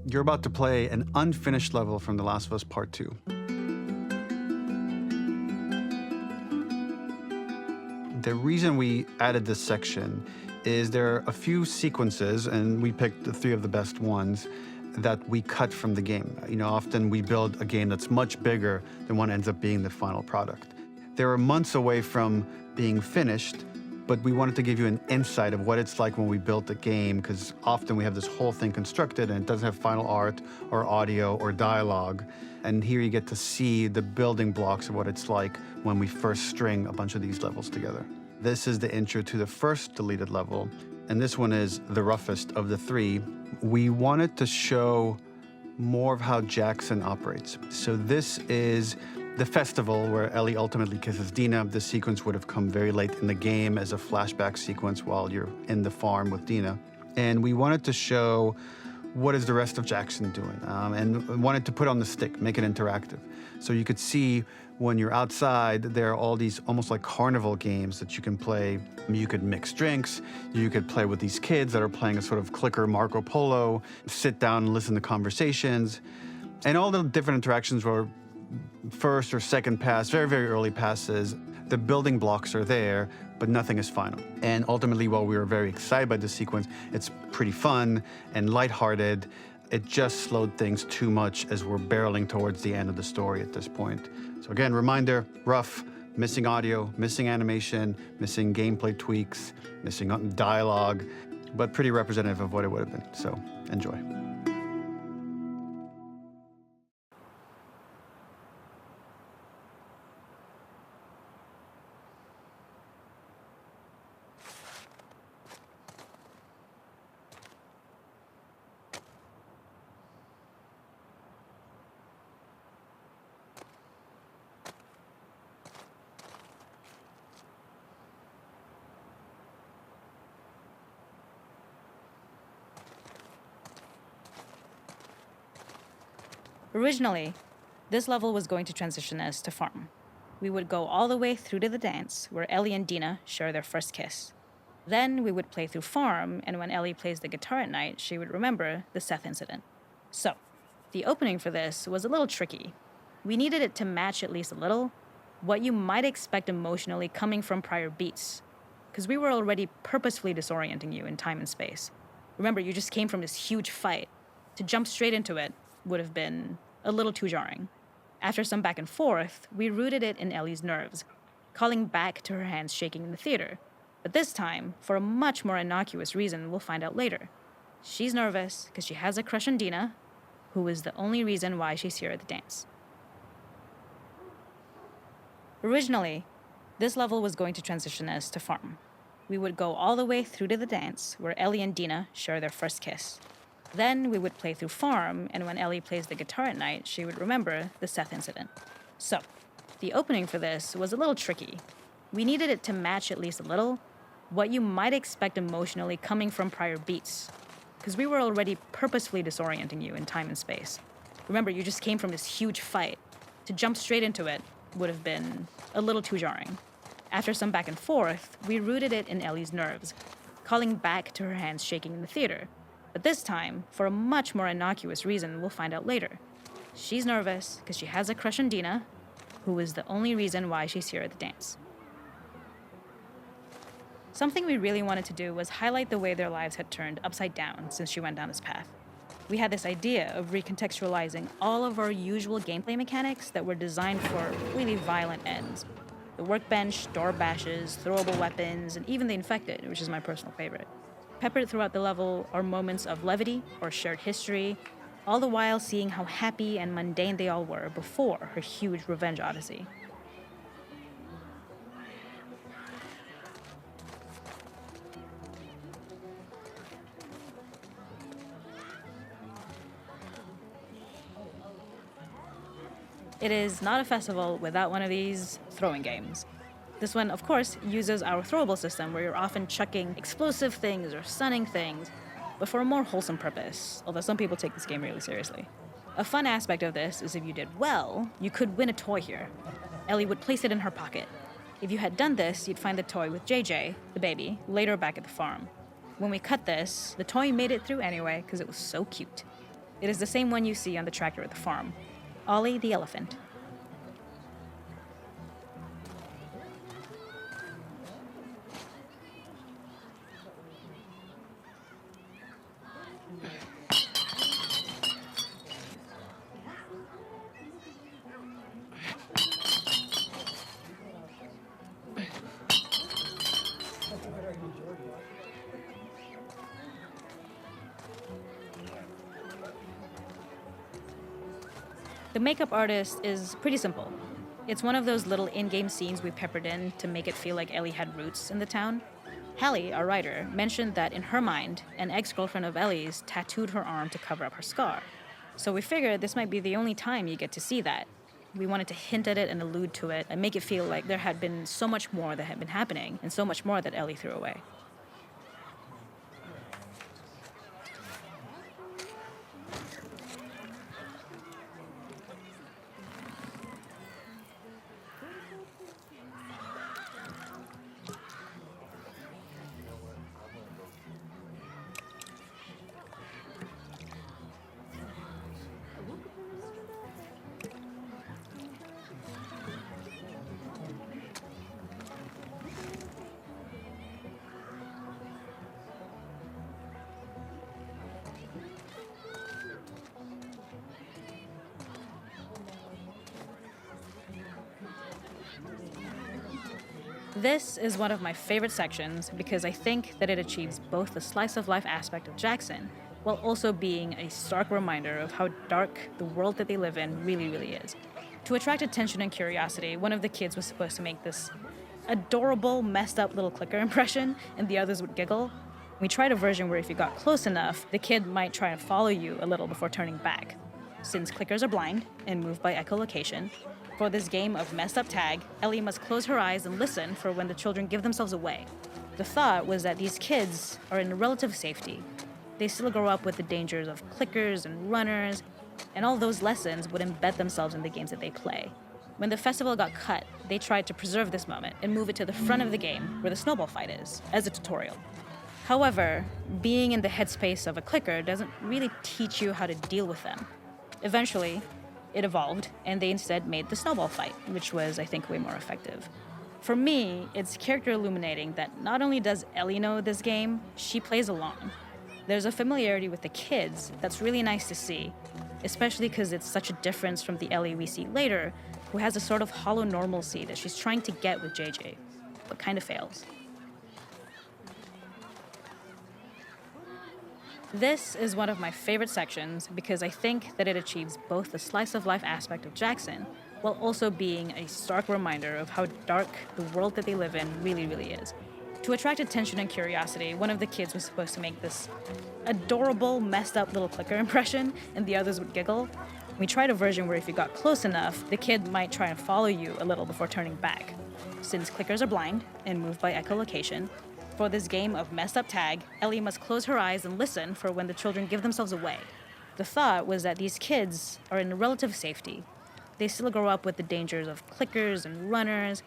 You're about to play an unfinished level from The Last of Us Part 2. The reason we added this section is there are a few sequences, and we picked the 3 of the best ones, that we cut from the game. You know, often we build a game that's much bigger than what ends up being the final product. They were months away from being finished, but we wanted to give you an insight of what it's like when we built the game, because often we have this whole thing constructed and it doesn't have final art or audio or dialogue. And here you get to see the building blocks of what it's like when we first string a bunch of these levels together. This is the intro to the first deleted level, and this one is the roughest of the 3. We wanted to show more of how Jackson operates. So this is the festival where Ellie ultimately kisses Dina. This sequence would have come very late in the game as a flashback sequence while you're in the farm with Dina. And we wanted to show what is the rest of Jackson doing, and wanted to put on the stick, make it interactive. So you could see when you're outside, there are all these almost like carnival games that you can play. You could mix drinks, you could play with these kids that are playing a sort of clicker Marco Polo, sit down and listen to conversations. And all the different interactions were first or second pass, very, very early passes. The building blocks are there, but nothing is final. And ultimately, while we were very excited by this sequence, it's pretty fun and lighthearted. It just slowed things too much as we're barreling towards the end of the story at this point. So again, reminder, rough, missing audio, missing animation, missing gameplay tweaks, missing dialogue, but pretty representative of what it would have been. So enjoy. Originally, this level was going to transition us to farm. We would go all the way through to the dance where Ellie and Dina share their first kiss. Then we would play through farm, and when Ellie plays the guitar at night, she would remember the Seth incident. So, the opening for this was a little tricky. We needed it to match at least a little what you might expect emotionally coming from prior beats, because we were already purposefully disorienting you in time and space. Remember, you just came from this huge fight. To jump straight into it would have been a little too jarring. After some back and forth, we rooted it in Ellie's nerves, calling back to her hands shaking in the theater. But this time, for a much more innocuous reason we'll find out later. She's nervous because she has a crush on Dina, who is the only reason why she's here at the dance. Originally, this level was going to transition us to farm. We would go all the way through to the dance where Ellie and Dina share their first kiss. Then we would play through farm, and when Ellie plays the guitar at night, she would remember the Seth incident. So, the opening for this was a little tricky. We needed it to match at least a little what you might expect emotionally coming from prior beats, because we were already purposefully disorienting you in time and space. Remember, you just came from this huge fight. To jump straight into it would have been a little too jarring. After some back and forth, we rooted it in Ellie's nerves, calling back to her hands shaking in the theater. But this time, for a much more innocuous reason we'll find out later. She's nervous because she has a crush on Dina, who is the only reason why she's here at the dance. Something we really wanted to do was highlight the way their lives had turned upside down since she went down this path. We had this idea of recontextualizing all of our usual gameplay mechanics that were designed for really violent ends. The workbench, door bashes, throwable weapons, and even the infected, which is my personal favorite. Peppered throughout the level are moments of levity or shared history, all the while seeing how happy and mundane they all were before her huge revenge odyssey. It is not a festival without one of these throwing games. This one, of course, uses our throwable system where you're often chucking explosive things or stunning things, but for a more wholesome purpose, although some people take this game really seriously. A fun aspect of this is if you did well, you could win a toy here. Ellie would place it in her pocket. If you had done this, you'd find the toy with JJ, the baby, later back at the farm. When we cut this, the toy made it through anyway because it was so cute. It is the same one you see on the tractor at the farm. Ollie the elephant. The makeup artist is pretty simple. It's one of those little in-game scenes we peppered in to make it feel like Ellie had roots in the town. Hallie, our writer, mentioned that in her mind, an ex-girlfriend of Ellie's tattooed her arm to cover up her scar. So we figured this might be the only time you get to see that. We wanted to hint at it and allude to it and make it feel like there had been so much more that had been happening and so much more that Ellie threw away. This is one of my favorite sections because I think that it achieves both the slice of life aspect of Jackson while also being a stark reminder of how dark the world that they live in really, really is. To attract attention and curiosity, one of the kids was supposed to make this adorable, messed up little clicker impression and the others would giggle. We tried a version where if you got close enough, the kid might try to follow you a little before turning back. Since clickers are blind and move by echolocation, for this game of messed up tag, Ellie must close her eyes and listen for when the children give themselves away. The thought was that these kids are in relative safety. They still grow up with the dangers of clickers and runners, and all those lessons would embed themselves in the games that they play. When the festival got cut, they tried to preserve this moment and move it to the front of the game where the snowball fight is, as a tutorial. However, being in the headspace of a clicker doesn't really teach you how to deal with them. Eventually, it evolved, and they instead made the snowball fight, which was, I think, way more effective. For me, it's character illuminating that not only does Ellie know this game, she plays along. There's a familiarity with the kids that's really nice to see, especially because it's such a difference from the Ellie we see later, who has a sort of hollow normalcy that she's trying to get with JJ, but kind of fails. This is one of my favorite sections because I think that it achieves both the slice of life aspect of Jackson while also being a stark reminder of how dark the world that they live in really, really is. To attract attention and curiosity, one of the kids was supposed to make this adorable, messed up little clicker impression and the others would giggle. We tried a version where if you got close enough, the kid might try and follow you a little before turning back. Since clickers are blind and move by echolocation, for this game of messed up tag, Ellie must close her eyes and listen for when the children give themselves away. The thought was that these kids are in relative safety. They still grow up with the dangers of clickers and runners,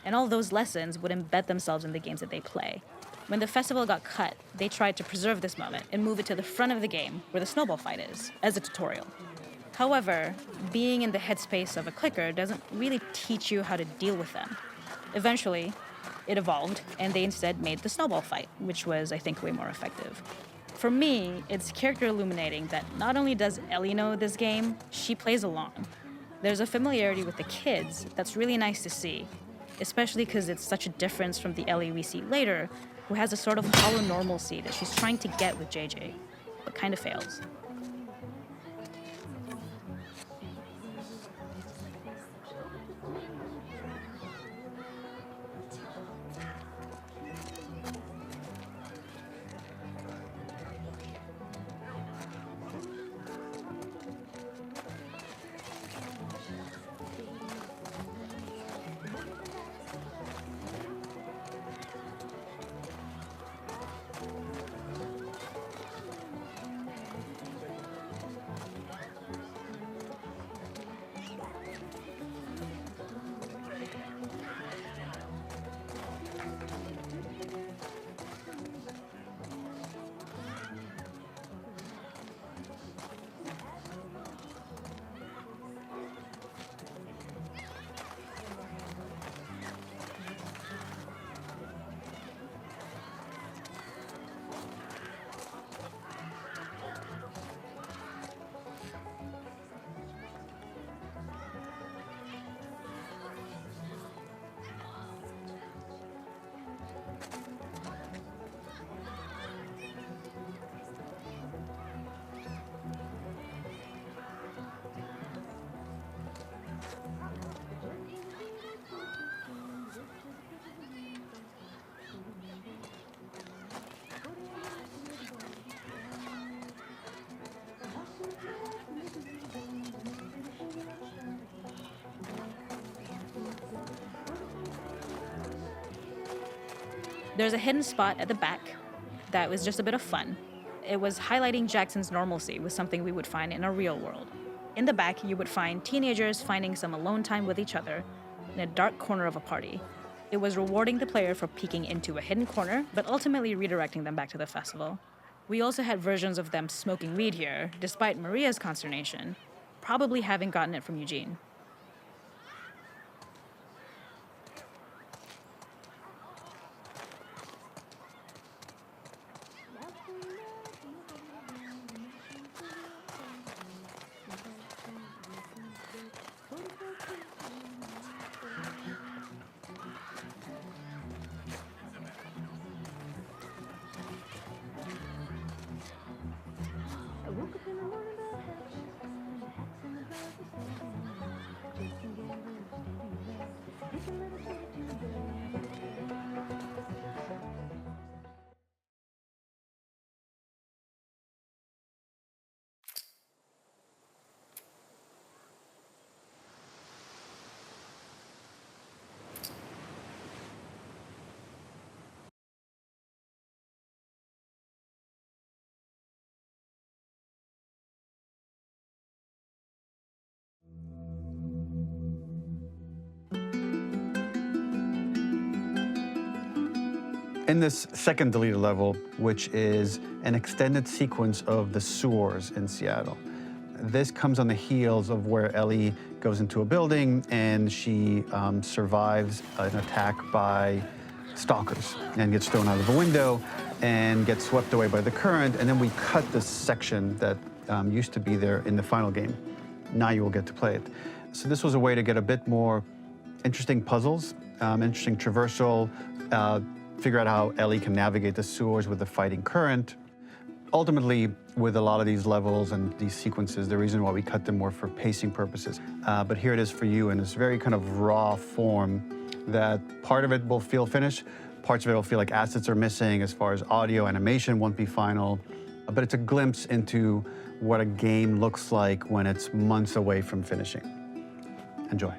and all those lessons would embed themselves in the games that they play. When the festival got cut, they tried to preserve this moment and move it to the front of the game where the snowball fight is, as a tutorial. However, being in the headspace of a clicker doesn't really teach you how to deal with them. Eventually, it evolved, and they instead made the snowball fight, which was, I think, way more effective. For me, it's character illuminating that not only does Ellie know this game, she plays along. There's a familiarity with the kids that's really nice to see, especially because it's such a difference from the Ellie we see later, who has a sort of hollow normalcy that she's trying to get with JJ, but kind of fails. There's a hidden spot at the back that was just a bit of fun. It was highlighting Jackson's normalcy with something we would find in a real world. In the back, you would find teenagers finding some alone time with each other in a dark corner of a party. It was rewarding the player for peeking into a hidden corner, but ultimately redirecting them back to the festival. We also had versions of them smoking weed here, despite Maria's consternation, probably having gotten it from Eugene. In this second deleted level, which is an extended sequence of the sewers in Seattle, this comes on the heels of where Ellie goes into a building and she survives an attack by stalkers and gets thrown out of a window and gets swept away by the current. And then we cut this section that used to be there in the final game. Now you will get to play it. So this was a way to get a bit more interesting puzzles, interesting traversal, figure out how Ellie can navigate the sewers with the fighting current. Ultimately, with a lot of these levels and these sequences, the reason why we cut them were for pacing purposes. But here it is for you in this very kind of raw form that part of it will feel finished, parts of it will feel like assets are missing as far as audio, animation won't be final, but it's a glimpse into what a game looks like when it's months away from finishing. Enjoy.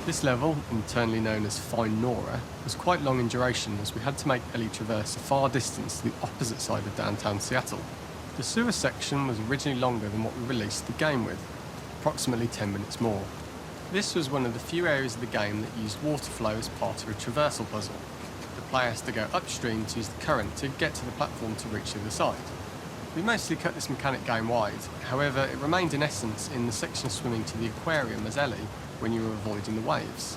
This level, internally known as Find Nora, was quite long in duration as we had to make Ellie traverse a far distance to the opposite side of downtown Seattle. The sewer section was originally longer than what we released the game with, approximately 10 minutes more. This was one of the few areas of the game that used water flow as part of a traversal puzzle. The player has to go upstream to use the current to get to the platform to reach the other side. We mostly cut this mechanic game-wide, however it remained in essence in the section swimming to the aquarium as Ellie when you were avoiding the waves.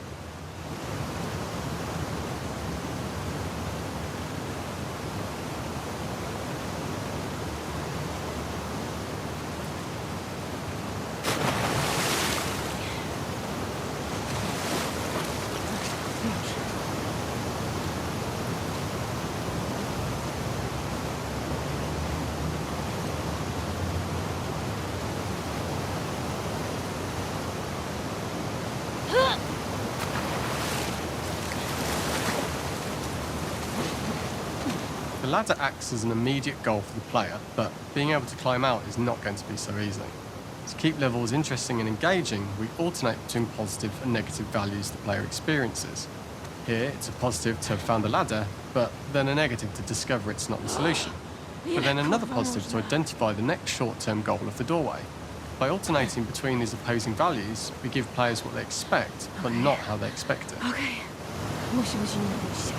The ladder acts as an immediate goal for the player, but being able to climb out is not going to be so easy. To keep levels interesting and engaging, we alternate between positive and negative values the player experiences. Here, it's a positive to have found a ladder, but then a negative to discover it's not the solution. But then another positive to identify the next short-term goal of the doorway. By alternating between these opposing values, we give players what they expect, but not how they expect it. Okej. Musi być inne wyjście.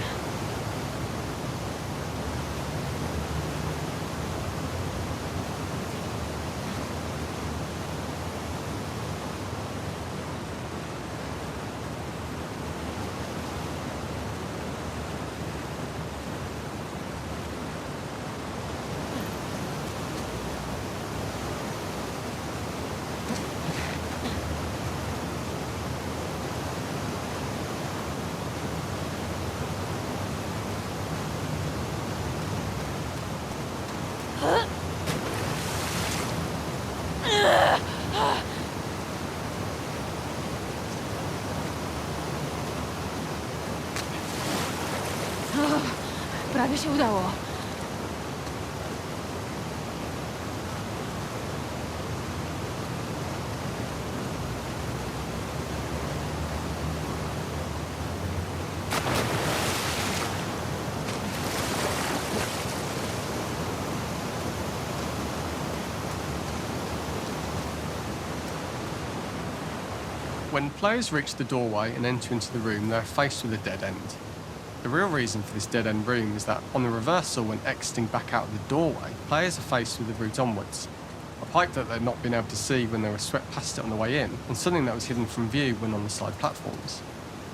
Prawie się udało. When players reach the doorway and enter into the room, they're faced with a dead end. The real reason for this dead-end room is that on the reversal, when exiting back out of the doorway, players are faced with the route onwards. A pipe that they'd not been able to see when they were swept past it on the way in, and something that was hidden from view when on the side platforms.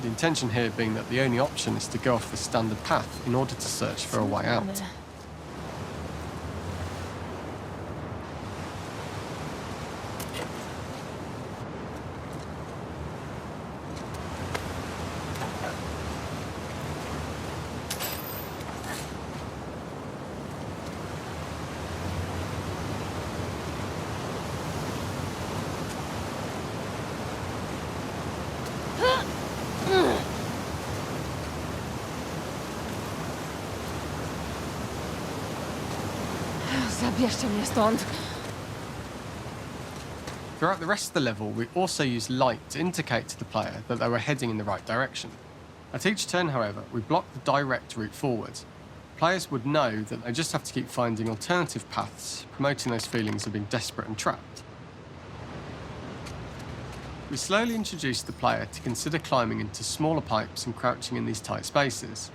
The intention here being that the only option is to go off the standard path in order to search for a way out. Zabierzcie mnie stąd. Throughout the rest of the level, we also use light to indicate to the player that they were heading in the right direction. At each turn, however, we block the direct route forward. Players would know that they just have to keep finding alternative paths, promoting those feelings of being desperate and trapped. We slowly introduce the player to consider climbing into smaller pipes and crouching in these tight spaces.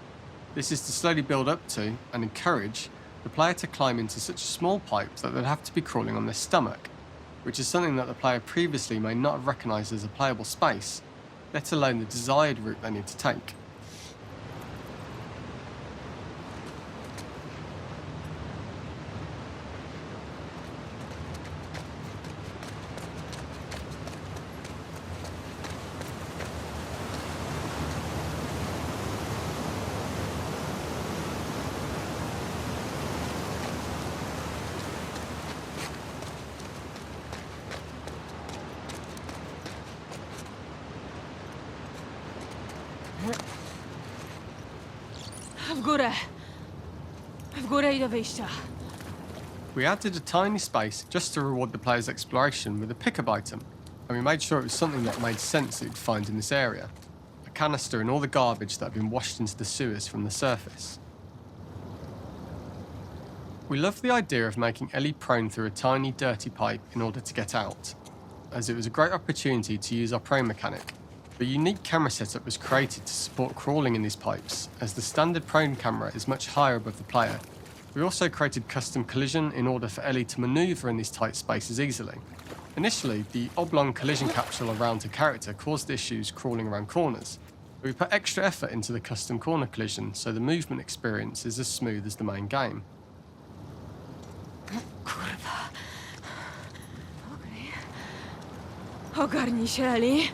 This is to slowly build up to, and encourage, the player to climb into such a small pipe that they'd have to be crawling on their stomach, which is something that the player previously may not have recognised as a playable space, let alone the desired route they need to take. W górę. W górę i do wyjścia. We added a tiny space just to reward the player's exploration with a pickup item, and we made sure it was something that made sense that you'd find in this area. A canister and all the garbage that had been washed into the sewers from the surface. We loved the idea of making Ellie prone through a tiny, dirty pipe in order to get out, as it was a great opportunity to use our prone mechanic. A unique camera setup was created to support crawling in these pipes, as the standard prone camera is much higher above the player. We also created custom collision in order for Ellie to manoeuvre in these tight spaces easily. Initially, the oblong collision capsule around her character caused issues crawling around corners. We put extra effort into the custom corner collision, so the movement experience is as smooth as the main game. Kurwa. Okej. Ogarnij się, Ellie.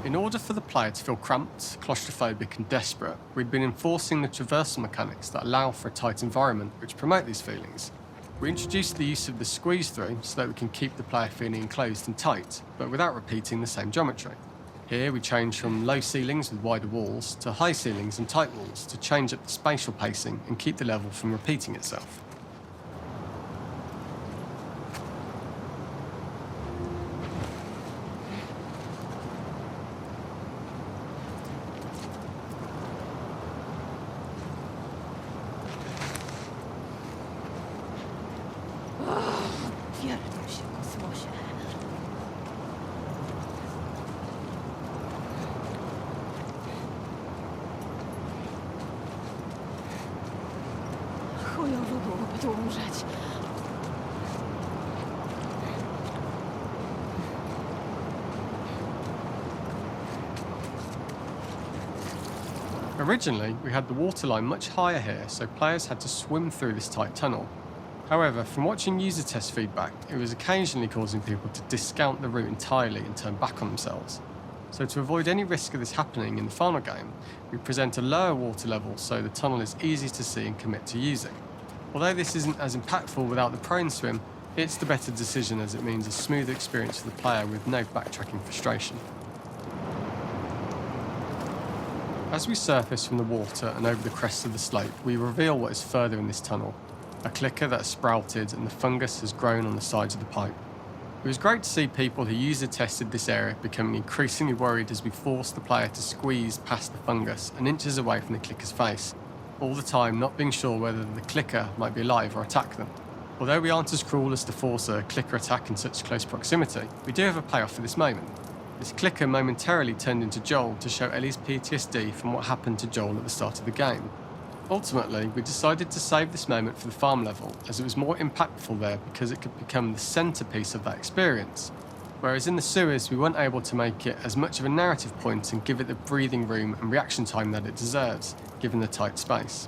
In order for the player to feel cramped, claustrophobic and desperate, we'd been enforcing the traversal mechanics that allow for a tight environment which promote these feelings. We introduced the use of the squeeze through so that we can keep the player feeling enclosed and tight, but without repeating the same geometry. Here we change from low ceilings with wider walls to high ceilings and tight walls to change up the spatial pacing and keep the level from repeating itself. Pierdol się, kosmosie. Chujowo byłoby tu umrzeć. Originally, we had the waterline much higher here, so players had to swim through this tight tunnel. However, from watching user test feedback, it was occasionally causing people to discount the route entirely and turn back on themselves. So to avoid any risk of this happening in the final game, we present a lower water level so the tunnel is easy to see and commit to using. Although this isn't as impactful without the prone swim, it's the better decision as it means a smoother experience for the player with no backtracking frustration. As we surface from the water and over the crest of the slope, we reveal what is further in this tunnel. A clicker that has sprouted and the fungus has grown on the sides of the pipe. It was great to see people who user tested this area becoming increasingly worried as we forced the player to squeeze past the fungus and inches away from the clicker's face, all the time not being sure whether the clicker might be alive or attack them. Although we aren't as cruel as to force a clicker attack in such close proximity, we do have a payoff for this moment. This clicker momentarily turned into Joel to show Ellie's PTSD from what happened to Joel at the start of the game. Ultimately, we decided to save this moment for the farm level, as it was more impactful there because it could become the centrepiece of that experience. Whereas in the sewers, we weren't able to make it as much of a narrative point and give it the breathing room and reaction time that it deserves, given the tight space.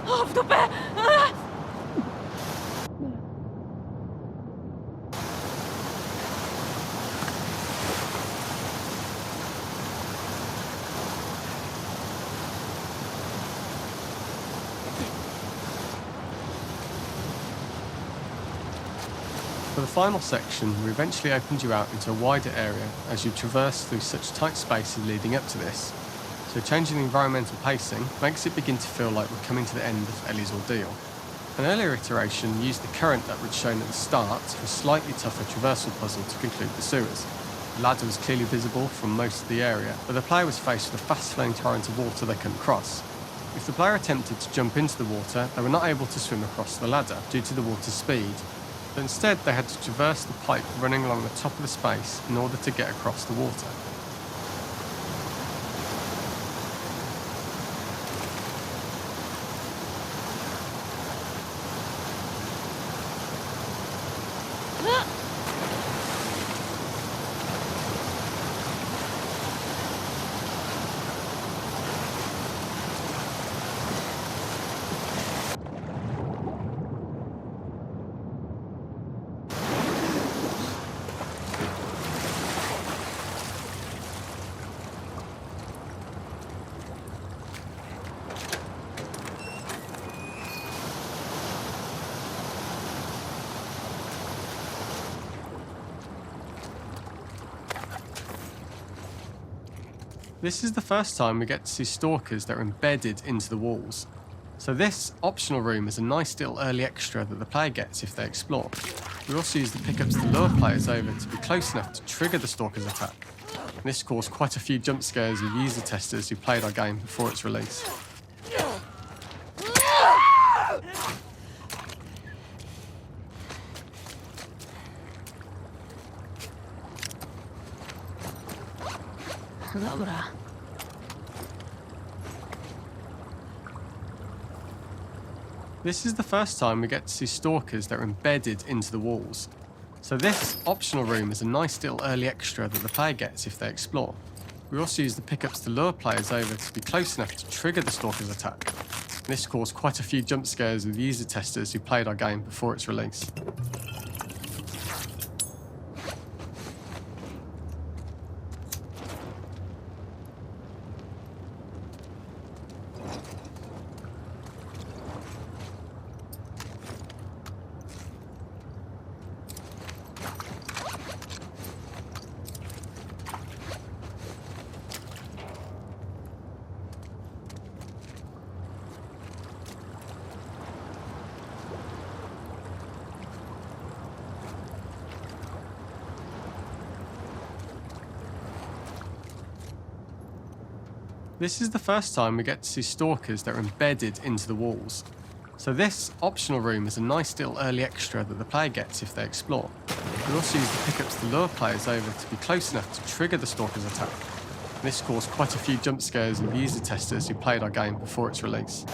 O, w dupę! For the final section, we eventually opened you out into a wider area as you traverse through such tight spaces leading up to this. So changing the environmental pacing makes it begin to feel like we're coming to the end of Ellie's ordeal. An earlier iteration used the current that we'd shown at the start for a slightly tougher traversal puzzle to conclude the sewers. The ladder was clearly visible from most of the area, but the player was faced with a fast-flowing torrent of water they couldn't cross. If the player attempted to jump into the water, they were not able to swim across the ladder due to the water's speed, but instead they had to traverse the pipe running along the top of the space in order to get across the water. This is the first time we get to see stalkers that are embedded into the walls. So this optional room is a nice little early extra that the player gets if they explore. We also use the pickups to lure players over to be close enough to trigger the stalker's attack. And this caused quite a few jump scares with user testers who played our game before its release. Dobra. This is the first time we get to see stalkers that are embedded into the walls. So this optional room is a nice little early extra that the player gets if they explore. We also use the pickups to lure players over to be close enough to trigger the stalker's attack. This caused quite a few jump scares with user testers who played our game before its release. This is the first time we get to see stalkers that are embedded into the walls. So this optional room is a nice little early extra that the player gets if they explore. We also use the pickups to lure players over to be close enough to trigger the stalker's attack. This caused quite a few jump scares with user testers who played our game before its release.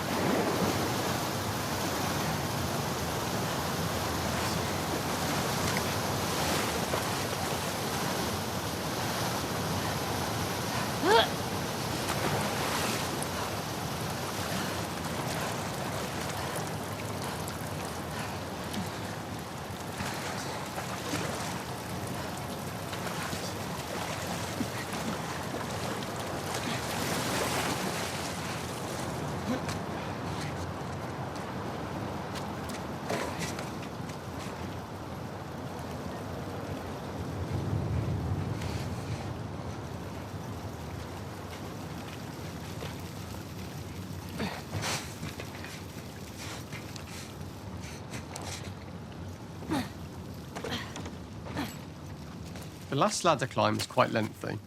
The last ladder climb is quite lengthy,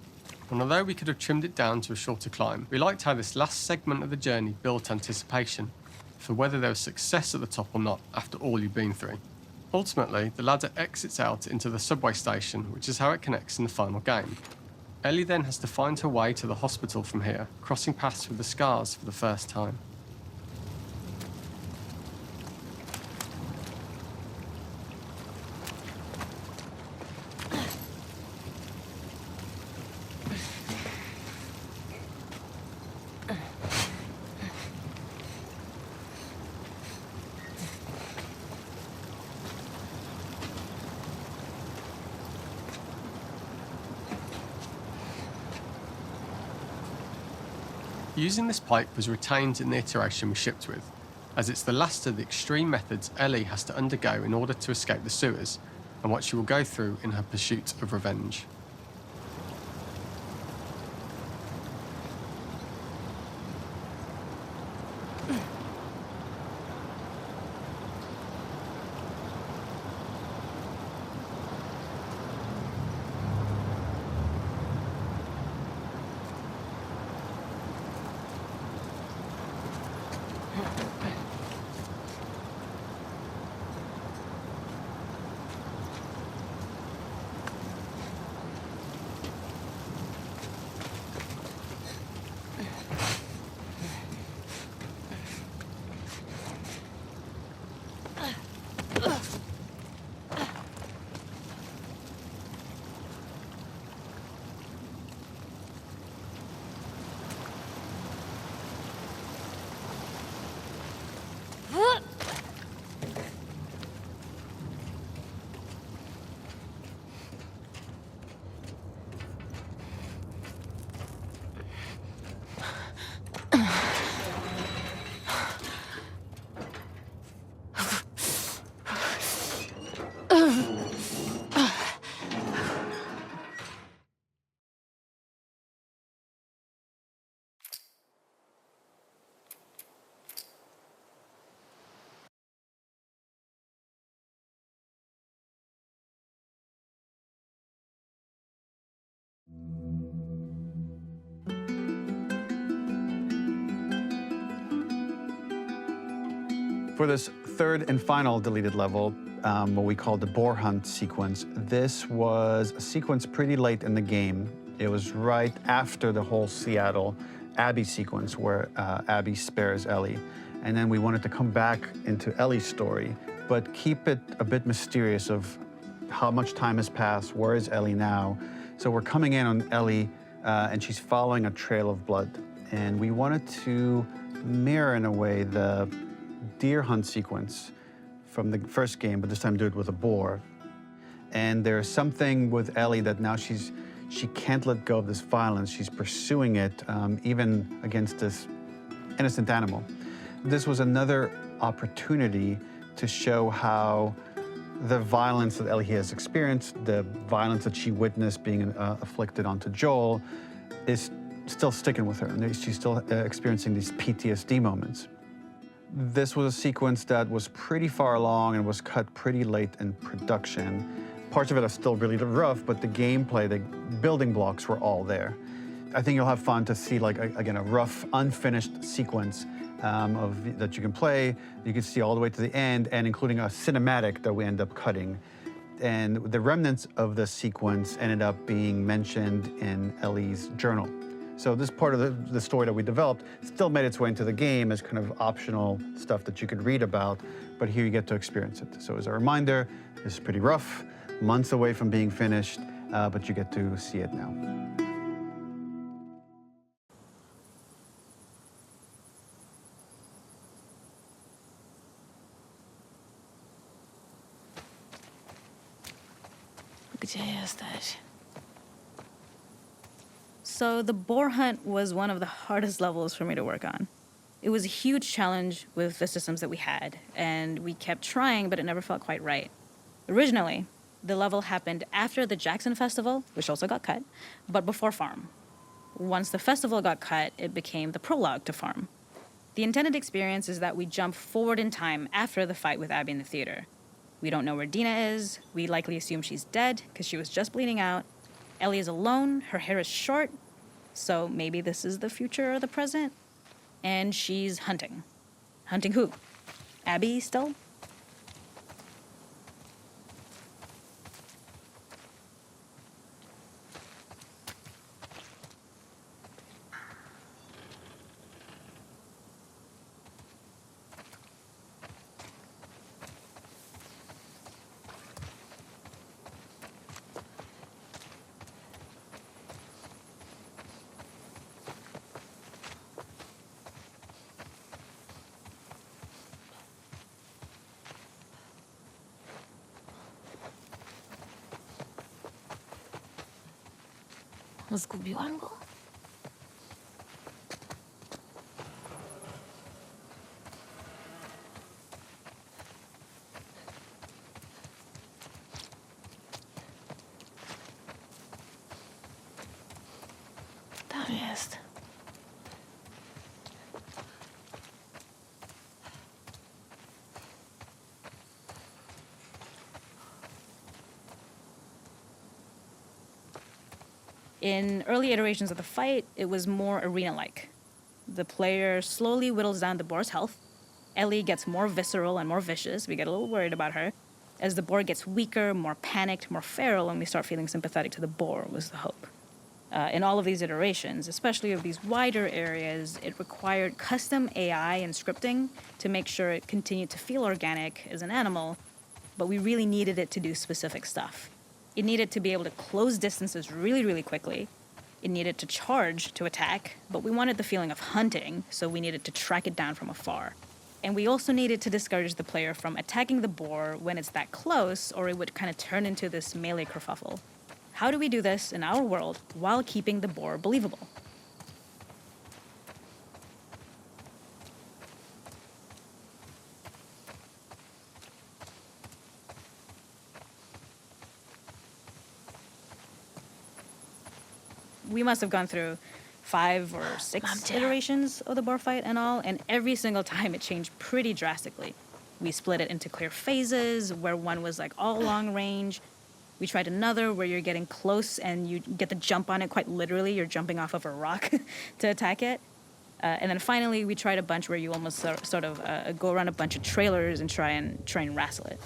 and although we could have trimmed it down to a shorter climb, we liked how this last segment of the journey built anticipation for whether there was success at the top or not after all you've been through. Ultimately, the ladder exits out into the subway station, which is how it connects in the final game. Ellie then has to find her way to the hospital from here, crossing paths with the scars for the first time. Using this pipe was retained in the iteration we shipped with, as it's the last of the extreme methods Ellie has to undergo in order to escape the sewers, and what she will go through in her pursuit of revenge. For this third and final deleted level, what we call the boar hunt sequence, this was a sequence pretty late in the game. It was right after the whole Seattle Abby sequence where Abby spares Ellie. And then we wanted to come back into Ellie's story, but keep it a bit mysterious of how much time has passed, where is Ellie now? So we're coming in on Ellie, and she's following a trail of blood. And we wanted to mirror, in a way, the deer hunt sequence from the first game, but this time do it with a boar. And there's something with Ellie that now she can't let go of this violence. She's pursuing it, even against this innocent animal. This was another opportunity to show how the violence that Ellie has experienced, the violence that she witnessed being afflicted onto Joel, is still sticking with her, and she's still experiencing these PTSD moments. This was a sequence that was pretty far along and was cut pretty late in production. Parts of it are still really rough, but the gameplay, the building blocks were all there. I think you'll have fun to see, like, again, a rough, unfinished sequence that you can play. You can see all the way to the end, and including a cinematic that we end up cutting. And the remnants of the sequence ended up being mentioned in Ellie's journal. So this part of the story that we developed still made its way into the game as kind of optional stuff that you could read about, but here you get to experience it. So as a reminder, this is pretty rough, months away from being finished, but you get to see it now. Gdzie jesteś? So the boar hunt was one of the hardest levels for me to work on. It was a huge challenge with the systems that we had, and we kept trying, but it never felt quite right. Originally, the level happened after the Jackson Festival, which also got cut, but before Farm. Once the festival got cut, it became the prologue to Farm. The intended experience is that we jump forward in time after the fight with Abby in the theater. We don't know where Dina is. We likely assume she's dead because she was just bleeding out. Ellie is alone. Her hair is short. So maybe this is the future or the present. And she's hunting. Hunting who? Abby still? Zgubiłam go? Tam jest. In early iterations of the fight, it was more arena-like. The player slowly whittles down the boar's health. Ellie gets more visceral and more vicious. We get a little worried about her. As the boar gets weaker, more panicked, more feral, and we start feeling sympathetic to the boar, was the hope. In all of these iterations, especially of these wider areas, it required custom AI and scripting to make sure it continued to feel organic as an animal, but we really needed it to do specific stuff. It needed to be able to close distances really, really quickly. It needed to charge to attack, but we wanted the feeling of hunting, so we needed to track it down from afar. And we also needed to discourage the player from attacking the boar when it's that close, or it would kind of turn into this melee kerfuffle. How do we do this in our world while keeping the boar believable? We must have gone through 5 or 6 iterations of the boar fight and all, and every single time it changed pretty drastically. We split it into clear phases, where one was like all long range. We tried another where you're getting close and you get the jump on it quite literally. You're jumping off of a rock to attack it. And then finally, we tried a bunch where you almost sort of go around a bunch of trailers and try and wrestle it.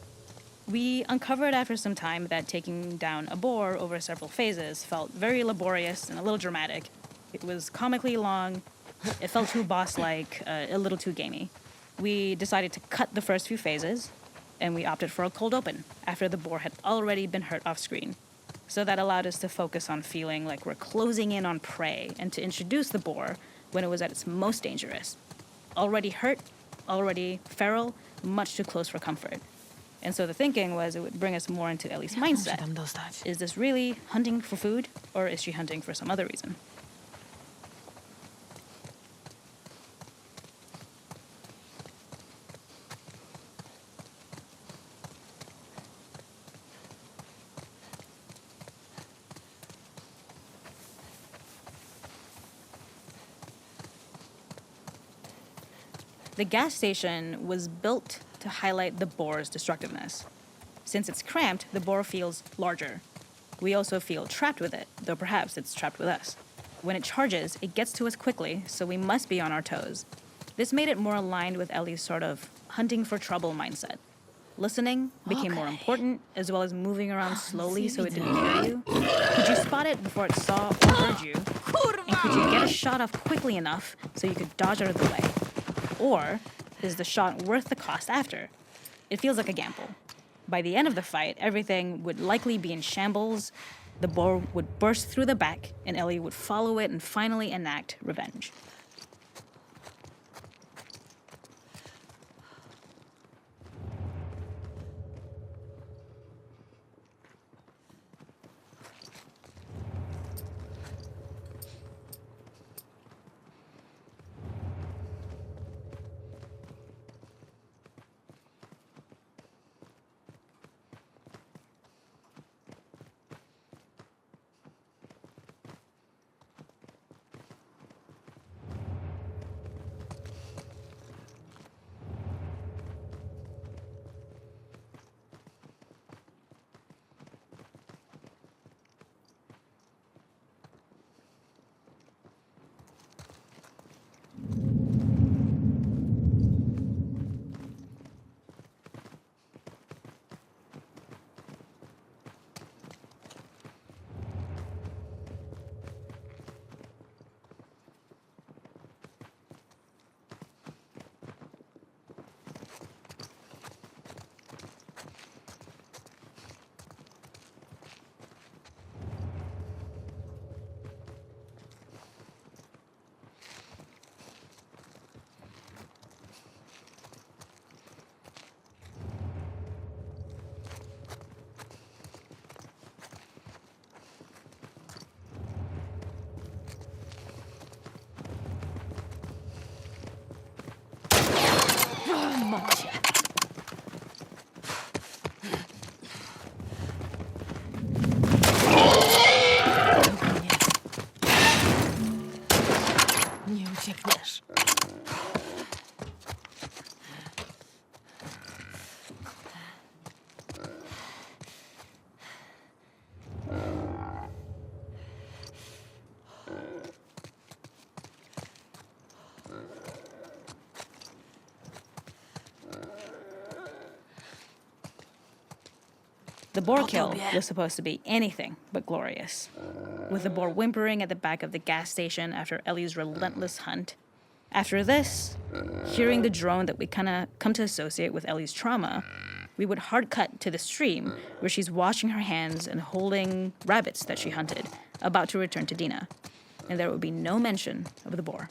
We uncovered after some time that taking down a boar over several phases felt very laborious and a little dramatic. It was comically long, it felt too boss-like, a little too gamey. We decided to cut the first few phases, and we opted for a cold open after the boar had already been hurt off-screen. So that allowed us to focus on feeling like we're closing in on prey and to introduce the boar when it was at its most dangerous. Already hurt, already feral, much too close for comfort. And so the thinking was it would bring us more into Ellie's Jak mam się mindset. tam dostać? Is this really hunting for food, or is she hunting for some other reason? The gas station was built to highlight the boar's destructiveness. Since it's cramped, the boar feels larger. We also feel trapped with it, though perhaps it's trapped with us. When it charges, it gets to us quickly, so we must be on our toes. This made it more aligned with Ellie's sort of hunting for trouble mindset. Listening became more important, as well as moving around slowly so it didn't hear you. Could you spot it before it saw or heard you? And could you get a shot off quickly enough so you could dodge out of the way? Or is the shot worth the cost after? It feels like a gamble. By the end of the fight, everything would likely be in shambles, the boar would burst through the back, and Ellie would follow it and finally enact revenge. Macie. Nie uciekniesz. The boar kill was supposed to be anything but glorious. With the boar whimpering at the back of the gas station after Ellie's relentless hunt. After this, hearing the drone that we kind of come to associate with Ellie's trauma, we would hard cut to the stream where she's washing her hands and holding rabbits that she hunted, about to return to Dina. And there would be no mention of the boar.